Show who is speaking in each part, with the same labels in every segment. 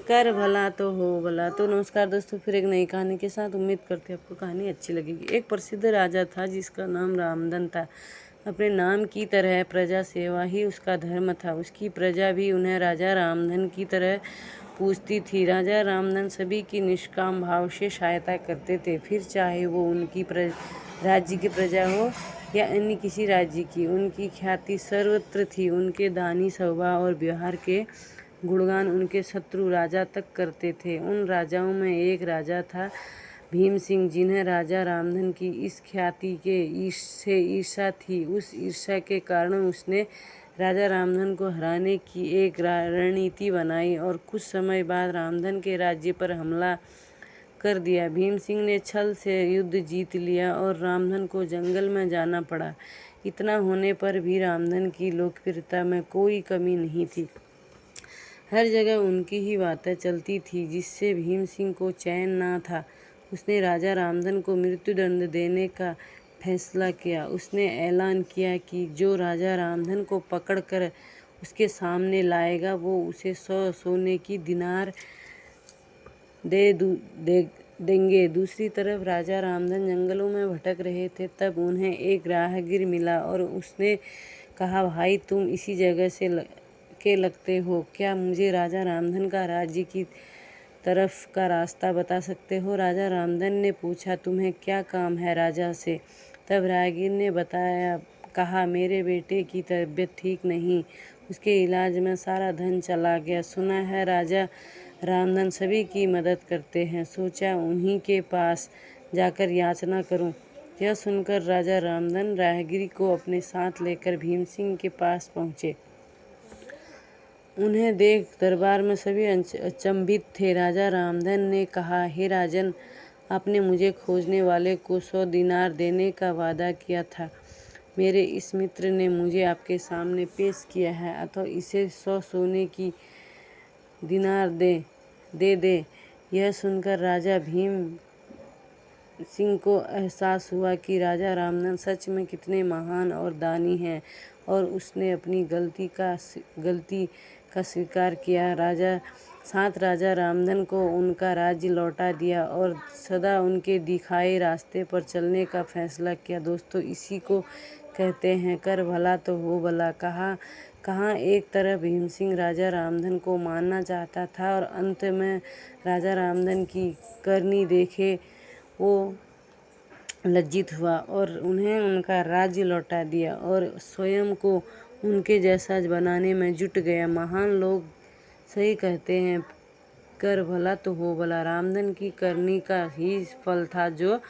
Speaker 1: कर भला तो हो भला। तो नमस्कार दोस्तों, फिर एक नई कहानी के साथ। उम्मीद करते हैं आपको कहानी अच्छी लगेगी। एक प्रसिद्ध राजा था जिसका नाम रामधन था। अपने नाम की तरह प्रजा सेवा ही उसका धर्म था। उसकी प्रजा भी उन्हें राजा रामधन की तरह पूजती थी। राजा रामधन सभी की निष्काम भाव से सहायता करते थे, फिर चाहे वो उनकी राज्य की प्रजा हो या अन्य किसी राज्य की। उनकी ख्याति सर्वत्र थी। उनके दानी स्वभाव और व्यवहार के गुणगान उनके शत्रु राजा तक करते थे। उन राजाओं में एक राजा था भीम सिंह, जिन्हें राजा रामधन की इस ख्याति से ईर्ष्या थी। उस ईर्ष्या के कारण उसने राजा रामधन को हराने की एक रणनीति बनाई और कुछ समय बाद रामधन के राज्य पर हमला कर दिया। भीम सिंह ने छल से युद्ध जीत लिया और रामधन को जंगल में जाना पड़ा। इतना होने पर भी रामधन की लोकप्रियता में कोई कमी नहीं थी। हर जगह उनकी ही बातें चलती थी, जिससे भीम सिंह को चैन ना था। उसने राजा रामधन को मृत्युदंड देने का फैसला किया। उसने ऐलान किया कि जो राजा रामधन को पकड़कर उसके सामने लाएगा वो उसे 100 सोने की दिनार देंगे। दूसरी तरफ राजा रामधन जंगलों में भटक रहे थे। तब उन्हें एक राहगीर मिला और उसने कहा, भाई तुम इसी जगह से लगते हो, क्या मुझे राजा रामधन का राज्य की तरफ का रास्ता बता सकते हो? राजा रामधन ने पूछा, तुम्हें क्या काम है राजा से? तब राहगीर ने कहा, मेरे बेटे की तबीयत ठीक नहीं, उसके इलाज में सारा धन चला गया। सुना है राजा रामधन सभी की मदद करते हैं, सोचा उन्हीं के पास जाकर याचना करूं। यह सुनकर राजा रामधन राहगीर को अपने साथ लेकर भीम सिंह के पास पहुंचे। उन्हें देख दरबार में सभी अचंभित थे। राजा रामधन ने कहा, हे राजन, आपने मुझे खोजने वाले को 100 दिनार देने का वादा किया था। मेरे इस मित्र ने मुझे आपके सामने पेश किया है, अतः इसे 100 सोने की दिनार दे दे। यह सुनकर राजा भीम सिंह को एहसास हुआ कि राजा रामधन सच में कितने महान और दानी हैं, और उसने अपनी गलती का स्वीकार किया। राजा रामधन को उनका राज्य लौटा दिया और सदा उनके दिखाए रास्ते पर चलने का फैसला किया। दोस्तों, इसी को कहते हैं कर भला तो हो भला। कहाँ एक तरफ भीम सिंह राजा रामधन को मारना चाहता था और अंत में राजा रामधन की करनी देखे वो लज्जित हुआ और उन्हें उनका राज्य लौटा दिया और स्वयं को उनके जैसा बनाने में जुट गया। महान लोग सही कहते हैं, कर भला तो हो भला। रामधन की करनी का ही फल था जो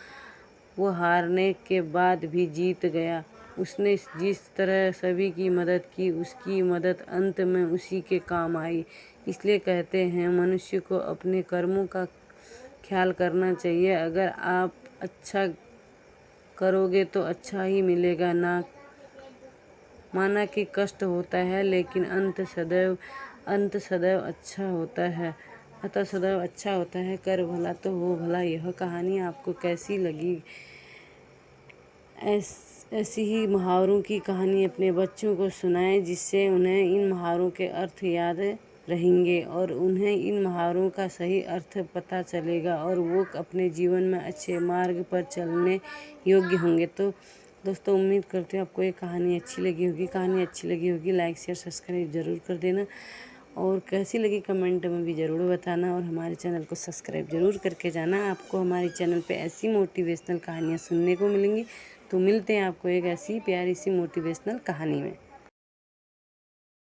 Speaker 1: वो हारने के बाद भी जीत गया। उसने जिस तरह सभी की मदद की, उसकी मदद अंत में उसी के काम आई। इसलिए कहते हैं, मनुष्य को अपने कर्मों का ख्याल करना चाहिए। अगर आप अच्छा करोगे तो अच्छा ही मिलेगा। माना कि कष्ट होता है, लेकिन अंत सदैव अच्छा होता है। अतः सदैव अच्छा होता है। कर भला तो हो भला। यह कहानी आपको कैसी लगी? ऐसी ही मुहावरों की कहानी अपने बच्चों को सुनाएं, जिससे उन्हें इन मुहावरों के अर्थ याद रहेंगे और उन्हें इन मुहावरों का सही अर्थ पता चलेगा और वो अपने जीवन में अच्छे मार्ग पर चलने योग्य होंगे। तो दोस्तों, उम्मीद करती हूँ आपको ये कहानी अच्छी लगी होगी। कहानी अच्छी लगी होगी लाइक शेयर सब्सक्राइब ज़रूर कर देना, और कैसी लगी कमेंट में भी ज़रूर बताना, और हमारे चैनल को सब्सक्राइब ज़रूर करके जाना। आपको हमारे चैनल पे ऐसी मोटिवेशनल कहानियाँ सुनने को मिलेंगी। तो मिलते हैं आपको एक ऐसी प्यारी सी मोटिवेशनल कहानी में।